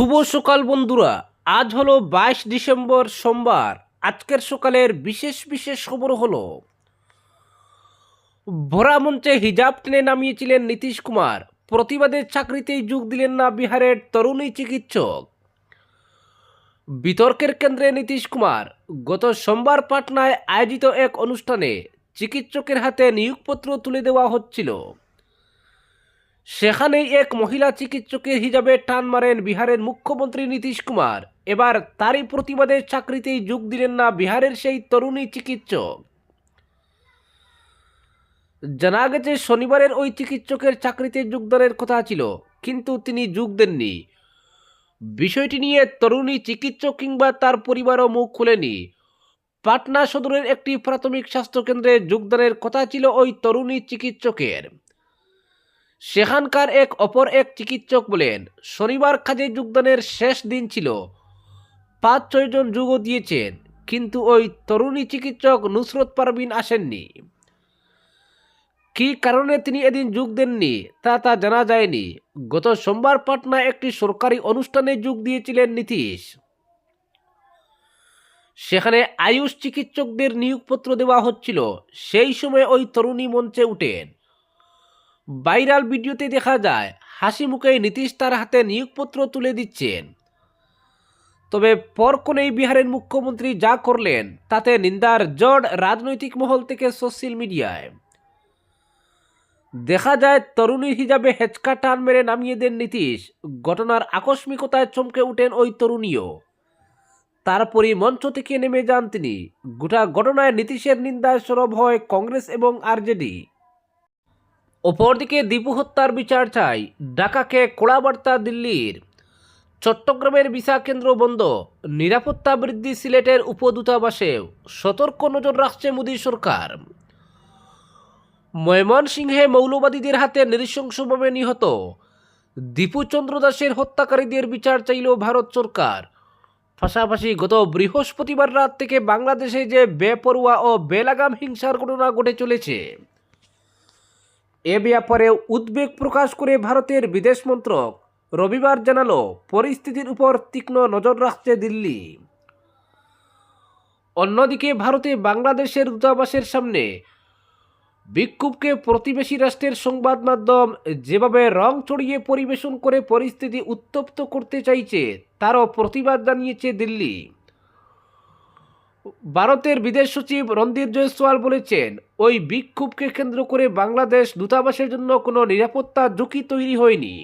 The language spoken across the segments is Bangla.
শুভ সকাল বন্ধুরা। আজ হলো 22 ডিসেম্বর সোমবার। আজকের সকালের বিশেষ বিশেষ খবর হলো, ভরা মঞ্চে হিজাব টেনে নামিয়েছিলেন নীতিশ কুমার। প্রতিবাদের চাকরিতেই যোগ দিলেন না বিহারের তরুণী চিকিৎসক। বিতর্কের কেন্দ্রে নীতিশ কুমার। গত সোমবার পাটনায় আয়োজিত এক অনুষ্ঠানে চিকিৎসকের হাতে নিয়োগপত্র তুলে দেওয়া হচ্ছিল। সেখানেই এক মহিলা চিকিৎসকের হিজাবে টান মারেন বিহারের মুখ্যমন্ত্রী নীতিশ কুমার। এবার তারই প্রতিবাদে চাকরিতেই যোগ দিলেন না বিহারের সেই তরুণী চিকিৎসক। জানা গেছে, শনিবারের ওই চিকিৎসকের চাকরিতে যোগদানের কথা ছিল, কিন্তু তিনি যোগ দেননি। বিষয়টি নিয়ে তরুণী চিকিৎসক কিংবা তার পরিবারও মুখ খুলেনি। পাটনা সদরের একটি প্রাথমিক স্বাস্থ্যকেন্দ্রে যোগদানের কথা ছিল ওই তরুণী চিকিৎসকের। সেখানকার অপর এক চিকিৎসক বলেন, শনিবার কাজে যোগদানের শেষ দিন ছিল। 5-6 জন যোগও দিয়েছেন, কিন্তু ওই তরুণী চিকিৎসক নুসরত পারভিন আসেননি। কী কারণে তিনি এদিন যোগ দেননি তা জানা যায়নি। গত সোমবার পাটনায় একটি সরকারি অনুষ্ঠানে যোগ দিয়েছিলেন নীতিশ। সেখানে আয়ুষ চিকিৎসকদের নিয়োগপত্র দেওয়া হচ্ছিল। সেই সময় ওই তরুণী মঞ্চে উঠেন। ভাইরাল ভিডিওতে দেখা যায় হাসি মুখে নীতিশ তার হাতে নিয়োগপত্র তুলে দিচ্ছেন। তবে পরক্ষণেই বিহারের মুখ্যমন্ত্রী যা করলেন তাতে নিন্দার জড় রাজনৈতিক মহল থেকে সোশ্যাল মিডিয়ায়। দেখা যায় তরুণীর হিজাবে হেঁচকা টান মেরে নামিয়ে দেন নীতিশ। ঘটনার আকস্মিকতায় চমকে ওঠেন ওই তরুণীও। তারপরই মঞ্চ থেকে নেমে যান তিনি। গোটা ঘটনায় নীতিশের নিন্দায় সরব হয় কংগ্রেস এবং আরজেডি। অপরদিকে দীপু হত্যার বিচার চাই, ঢাকাকে কড়া বার্তা দিল্লির। চট্টগ্রামের ভিসা কেন্দ্র বন্ধ, নিরাপত্তা বৃদ্ধি সিলেটের উপদূতাবাসেও। সতর্ক নজর রাখছে মোদী সরকার। ময়মনসিংহে মৌলবাদীদের হাতে নৃশংসভাবে নিহত দীপু চন্দ্র দাসের হত্যাকারীদের বিচার চাইল ভারত সরকার। পাশাপাশি গত বৃহস্পতিবার রাত থেকে বাংলাদেশে যে বেপরোয়া ও বেলাগাম হিংসার ঘটনা ঘটে চলেছে, এ ব্যাপারে উদ্বেগ প্রকাশ করে ভারতের বিদেশ মন্ত্রক রবিবার জানালো, পরিস্থিতির উপর তীক্ষ্ণ নজর রাখছে দিল্লি। অন্যদিকে ভারতে বাংলাদেশের দূতাবাসের সামনে বিক্ষোভকে প্রতিবেশী রাষ্ট্রের সংবাদ মাধ্যম যেভাবে রং চড়িয়ে পরিবেশন করে পরিস্থিতি উত্তপ্ত করতে চাইছে, তারও প্রতিবাদ জানিয়েছে দিল্লি। ভারতের বিদেশ সচিব রণধীর জয়সওয়াল বলেছেন, ওই বিক্ষোভকে কেন্দ্র করে বাংলাদেশ দূতাবাসের জন্য কোনো নিরাপত্তা ঝুঁকি তৈরি হয়নি।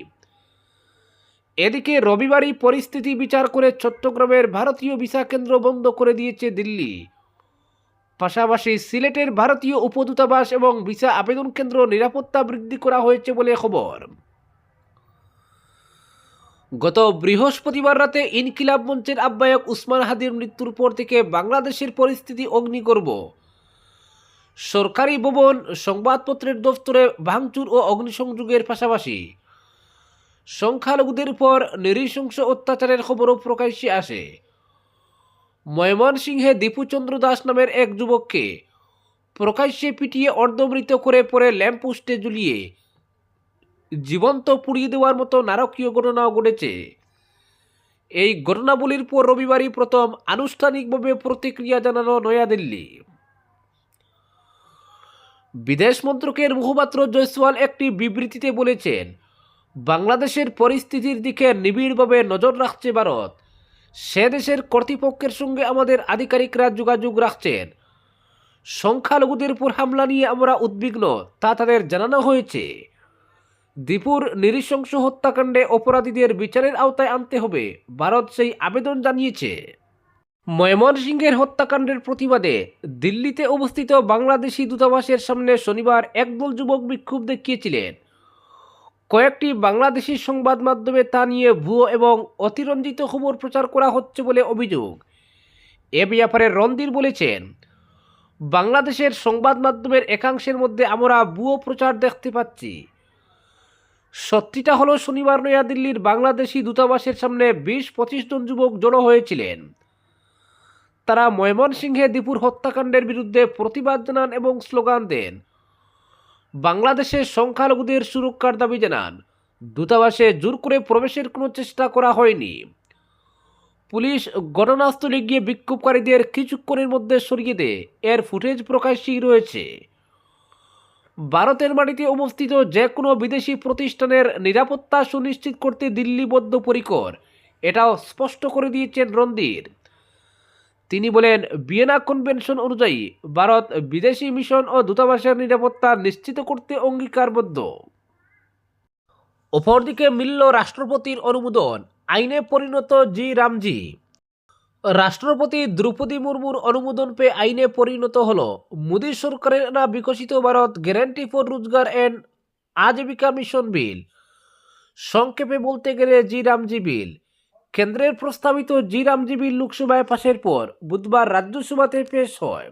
এদিকে রবিবারই পরিস্থিতি বিচার করে চট্টগ্রামের ভারতীয় ভিসা কেন্দ্র বন্ধ করে দিয়েছে দিল্লি। পাশাপাশি সিলেটের ভারতীয় উপদূতাবাস এবং ভিসা আবেদন কেন্দ্র নিরাপত্তা বৃদ্ধি করা হয়েছে বলে খবর। গত বৃহস্পতিবার রাতে ইনকিলাব মঞ্চের আহ্বায়ক উসমান হাদির মৃত্যুর পর থেকে বাংলাদেশের পরিস্থিতি অগ্নিগর্ভ। সরকারি ভবন, সংবাদপত্রের দফতরে ভাঙচুর ও অগ্নিসংযোগের পাশাপাশি সংখ্যালঘুদের উপর নৃশংস অত্যাচারের খবরও প্রকাশ্যে আসে। ময়মনসিংহে দীপুচন্দ্র দাস নামের এক যুবককে প্রকাশ্যে পিটিয়ে অর্ধমৃত করে পরে ল্যাম্পপোস্টে ঝুলিয়ে জীবন্ত পুড়িয়ে দেওয়ার মতো নারকীয় ঘটনাও ঘটেছে। এই ঘটনাবলীর পর রবিবারই প্রথম আনুষ্ঠানিকভাবে প্রতিক্রিয়া জানানো নয়াদিল্লি। বিদেশ মন্ত্রকের মুখপাত্র জয়সওয়াল একটি বিবৃতিতে বলেছেন, বাংলাদেশের পরিস্থিতির দিকে নিবিড়ভাবে নজর রাখছে ভারত। সে দেশের কর্তৃপক্ষের সঙ্গে আমাদের আধিকারিকরা যোগাযোগ রাখছেন। সংখ্যালঘুদের উপর হামলা নিয়ে আমরা উদ্বিগ্ন, তা তাদের জানানো হয়েছে। দীপুর নৃশংস হত্যাকাণ্ডে অপরাধীদের বিচারের আওতায় আনতে হবে, ভারত সেই আবেদন জানিয়েছে। ময়মনসিংহের হত্যাকাণ্ডের প্রতিবাদে দিল্লিতে অবস্থিত বাংলাদেশি দূতাবাসের সামনে শনিবার একদল যুবক বিক্ষোভ দেখিয়েছিলেন। কয়েকটি বাংলাদেশি সংবাদ মাধ্যমে তা নিয়ে ভুয়ো এবং অতিরঞ্জিত খবর প্রচার করা হচ্ছে বলে অভিযোগ। এ ব্যাপারে রণধীর বলেছেন, বাংলাদেশের সংবাদ মাধ্যমের একাংশের মধ্যে আমরা ভুয়ো প্রচার দেখতে পাচ্ছি। সত্যিটা হলো, শনিবার নয়াদিল্লির বাংলাদেশি দূতাবাসের সামনে 20-25 জন যুবক জড়ো হয়েছিলেন। তারা ময়মনসিংহে দীপুর হত্যাকাণ্ডের বিরুদ্ধে প্রতিবাদ জানান এবং স্লোগান দেন। বাংলাদেশের সংখ্যালঘুদের সুরক্ষার দাবি জানান। দূতাবাসে জোর করে প্রবেশের কোনো চেষ্টা করা হয়নি। পুলিশ ঘটনাস্থলে গিয়ে বিক্ষোভকারীদের কিছুক্ষণের মধ্যে সরিয়ে দেয়। এর ফুটেজ প্রকাশ্যেই রয়েছে। ভারতের মাটিতে অবস্থিত যে কোনো বিদেশি প্রতিষ্ঠানের নিরাপত্তা সুনিশ্চিত করতে দিল্লি বদ্ধপরিকর, এটাও স্পষ্ট করে দিয়েছেন রণধীর। তিনি বলেন, ভিয়েনা কনভেনশন অনুযায়ী ভারত বিদেশি মিশন ও দূতাবাসের নিরাপত্তা নিশ্চিত করতে অঙ্গীকারবদ্ধ। অপরদিকে মিলল রাষ্ট্রপতির অনুমোদন, আইনে পরিণত জি রামজি। রাষ্ট্রপতি দ্রৌপদী মুর্মুর অনুমোদন পেয়ে আইনে পরিণত হল মোদী সরকারের আনা বিকশিত ভারত গ্যারান্টি ফর রোজগার অ্যান্ড আজীবিকা মিশন বিল, সংক্ষেপে বলতে গেলে জি রামজি বিল। কেন্দ্রের প্রস্তাবিত জি রামজি বিল লোকসভায় পাশের পর বুধবার রাজ্যসভাতে পেশ হয়।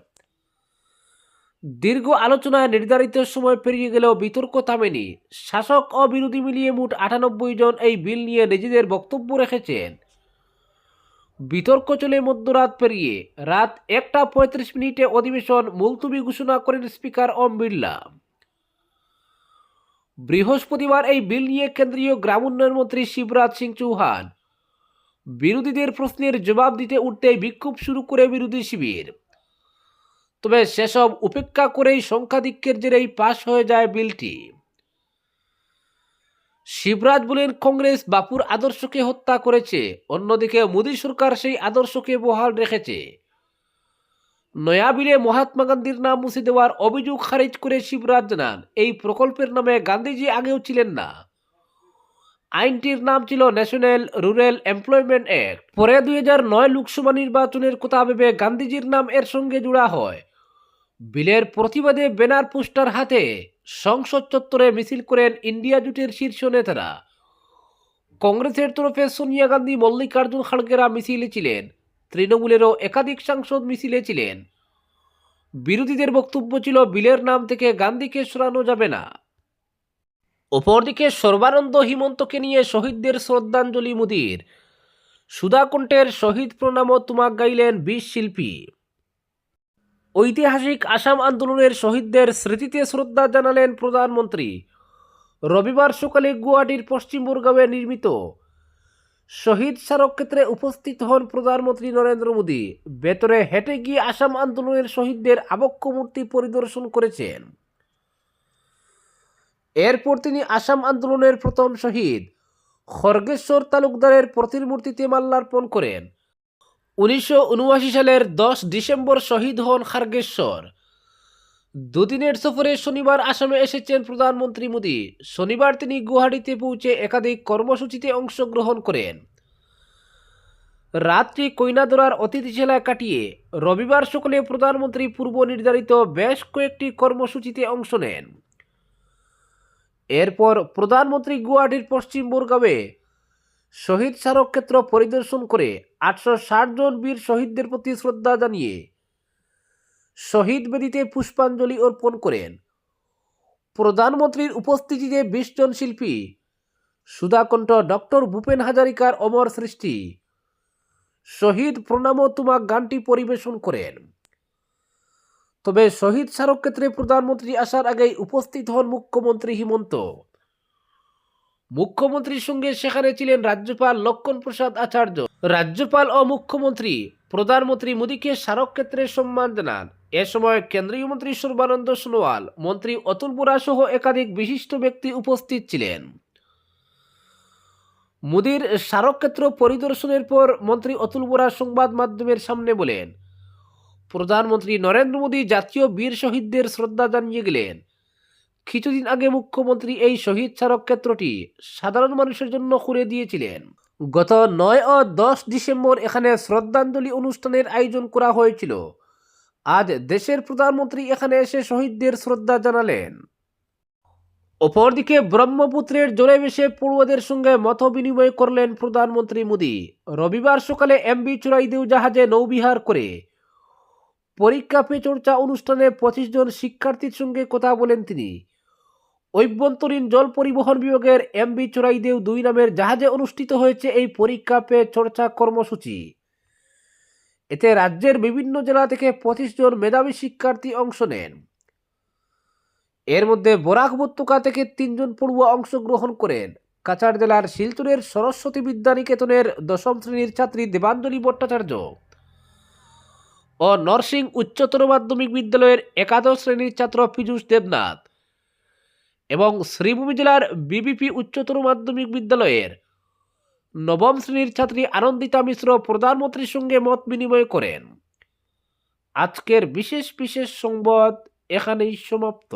দীর্ঘ আলোচনায় নির্ধারিত সময় পেরিয়ে গেলেও বিতর্ক থামেনি। শাসক ও বিরোধী মিলিয়ে মোট 98 জন এই বিল নিয়ে নিজেদের বক্তব্য রেখেছেন। বিতর্ক চলে মধ্যরাত পেরিয়ে রাত 1:35 অধিবেশন মুলতবি ঘোষণা করেন স্পিকার ওম বিড়লা। বৃহস্পতিবার এই বিল নিয়ে কেন্দ্রীয় গ্রাম উন্নয়ন মন্ত্রী শিবরাজ সিং চৌহান বিরোধীদের প্রশ্নের জবাব দিতে উঠতেই বিক্ষোভ শুরু করে বিরোধী শিবির। তবে সেসব উপেক্ষা করেই সংখ্যাধিক্যের জেরেই পাশ হয়ে যায় বিলটি। শিবরাজ বলেন, কংগ্রেস বাপুর আদর্শকে হত্যা করেছে, অন্যদিকে মোদী সরকার সেই আদর্শকে বহাল রেখেছে। নয়া বিলে মহাত্মা গান্ধীর নাম মুছে দেওয়ার অভিযোগ খারিজ করে শিবরাজ জানান, এই প্রকল্পের নামে গান্ধীজি আগেও ছিলেন না। আইনটির নাম ছিল ন্যাশনাল রুরাল এমপ্লয়মেন্ট অ্যাক্ট। পরে 2009 লোকসভা নির্বাচনের কথা ভেবে গান্ধীজির নাম এর সঙ্গে জোড়া হয়। বিলের প্রতিবাদে ব্যানার পোস্টার হাতে সংসদ চত্বরে মিছিল করেন ইন্ডিয়া জোটের শীর্ষ নেতারা। কংগ্রেসের তরফে সোনিয়া গান্ধী, মল্লিকার্জুন খাড়গেরা মিছিলে ছিলেন। তৃণমূলেরও একাধিক সাংসদ মিছিলে ছিলেন। বিরোধীদের বক্তব্য ছিল, বিলের নাম থেকে গান্ধীকে সরানো যাবে না। অপরদিকে সর্বানন্দ হিমন্তকে নিয়ে শহীদদের শ্রদ্ধাঞ্জলি মোদীর। সুধাকণ্ঠের শহীদ প্রণাম তোমাক গাইলেন 20 শিল্পী। ঐতিহাসিক আসাম আন্দোলনের শহীদদের স্মৃতিতে শ্রদ্ধা জানালেন প্রধানমন্ত্রী। রবিবার সকালে গুয়াহাটির পশ্চিম বরগাঁওয়ে নির্মিত শহীদ স্মারকক্ষেত্রে উপস্থিত হন প্রধানমন্ত্রী নরেন্দ্র মোদী। ভেতরে হেঁটে গিয়ে আসাম আন্দোলনের শহীদদের আবক্ষ মূর্তি পরিদর্শন করেছেন। এরপর তিনি আসাম আন্দোলনের প্রথম শহীদ খড়গেশ্বর তালুকদারের প্রতিমূর্তিতে মাল্যার্পণ করেন। 1979 সালের 10 ডিসেম্বর শহীদ হন খড়গেশ্বর। দুদিনের সফরে শনিবার আসামে এসেছেন প্রধানমন্ত্রী মোদী। শনিবার তিনি গুয়াহাটিতে পৌঁছে একাধিক কর্মসূচিতে অংশগ্রহণ করেন। রাত্রি কইনাদরার অতিথিশালায় কাটিয়ে রবিবার সকালে প্রধানমন্ত্রী পূর্ব নির্ধারিত বেশ কয়েকটি কর্মসূচিতে অংশ নেন। এরপর প্রধানমন্ত্রী গুয়াহাটির পশ্চিম বরগাঁওয়ে শহীদ স্মারকক্ষেত্র পরিদর্শন করে 860 জন বীর শহীদদের প্রতি শ্রদ্ধা জানিয়ে শহীদ বেদিতে পুষ্পাঞ্জলি অর্পণ করেন। প্রধানমন্ত্রীর উপস্থিতিতে 20 জন শিল্পী সুধাকণ্ঠ, ডক্টর ভূপেন হাজারিকার অমর সৃষ্টি, শহীদ প্রণাম তোমাক গানটি পরিবেশন করেন। তবে শহীদ স্মারকক্ষেত্রে প্রধানমন্ত্রী আসার আগেই উপস্থিত হন মুখ্যমন্ত্রী হিমন্ত। মুখ্যমন্ত্রীর সঙ্গে সেখানে ছিলেন রাজ্যপাল লক্ষণ প্রসাদ আচার্য। রাজ্যপাল ও মুখ্যমন্ত্রী প্রধানমন্ত্রী মোদীকে স্মারকক্ষেত্রে সম্মান জানান। এ সময় কেন্দ্রীয় মন্ত্রী সর্বানন্দ সোনোয়াল, মন্ত্রী অতুল বোরা সহ একাধিক বিশিষ্ট ব্যক্তি উপস্থিত ছিলেন। মোদীর স্মারকক্ষেত্র পরিদর্শনের পর মন্ত্রী অতুল বোরা সংবাদ মাধ্যমের সামনে বলেন, প্রধানমন্ত্রী নরেন্দ্র মোদী জাতীয় বীর শহীদদের শ্রদ্ধা জানিয়ে গেলেন। কিছুদিন আগে মুখ্যমন্ত্রী এই শহীদ স্মারকক্ষেত্রটি সাধারণ মানুষের জন্য খুলে দিয়েছিলেন। গত 9 ও 10 ডিসেম্বর এখানে শ্রদ্ধাঞ্জলি অনুষ্ঠানের আয়োজন করা হয়েছিল। আজ দেশের প্রধানমন্ত্রী এখানে এসে শহীদদের শ্রদ্ধা জানালেন। অপরদিকে ব্রহ্মপুত্রের জলে ভেসে পড়ুয়াদের সঙ্গে মত বিনিময় করলেন প্রধানমন্ত্রী মোদী। রবিবার সকালে এমবি চোরাইদেউ জাহাজে নৌবিহার করে পরীক্ষা পে চর্চা অনুষ্ঠানে 25 জন শিক্ষার্থীর সঙ্গে কথা বলেন তিনি। অভ্যন্তরীণ জল পরিবহন বিভাগের এমবি চোরাইদেউ 2 নামের জাহাজে অনুষ্ঠিত হয়েছে এই পরীক্ষা পে চর্চা কর্মসূচি। এতে রাজ্যের বিভিন্ন জেলা থেকে 25 জন মেধাবী শিক্ষার্থী অংশ নেন। এর মধ্যে বরাক উপত্যকা থেকে 3 জন পড়ুয়া অংশগ্রহণ করেন। কাছাড় জেলার শিলচরের সরস্বতী বিদ্যানিকেতনের দশম শ্রেণীর ছাত্রী দেবাঞ্জলি ভট্টাচার্য ও নরসিং উচ্চতর মাধ্যমিক বিদ্যালয়ের একাদশ শ্রেণীর ছাত্র পীযূষ দেবনাথ এবং শ্রীভূমি জেলার বিবিপি উচ্চতর মাধ্যমিক বিদ্যালয়ের নবম শ্রেণীর ছাত্রী আনন্দিতা মিশ্র প্রধানমন্ত্রীর সঙ্গে মত বিনিময় করেন। আজকের বিশেষ সংবাদ এখানেই সমাপ্ত।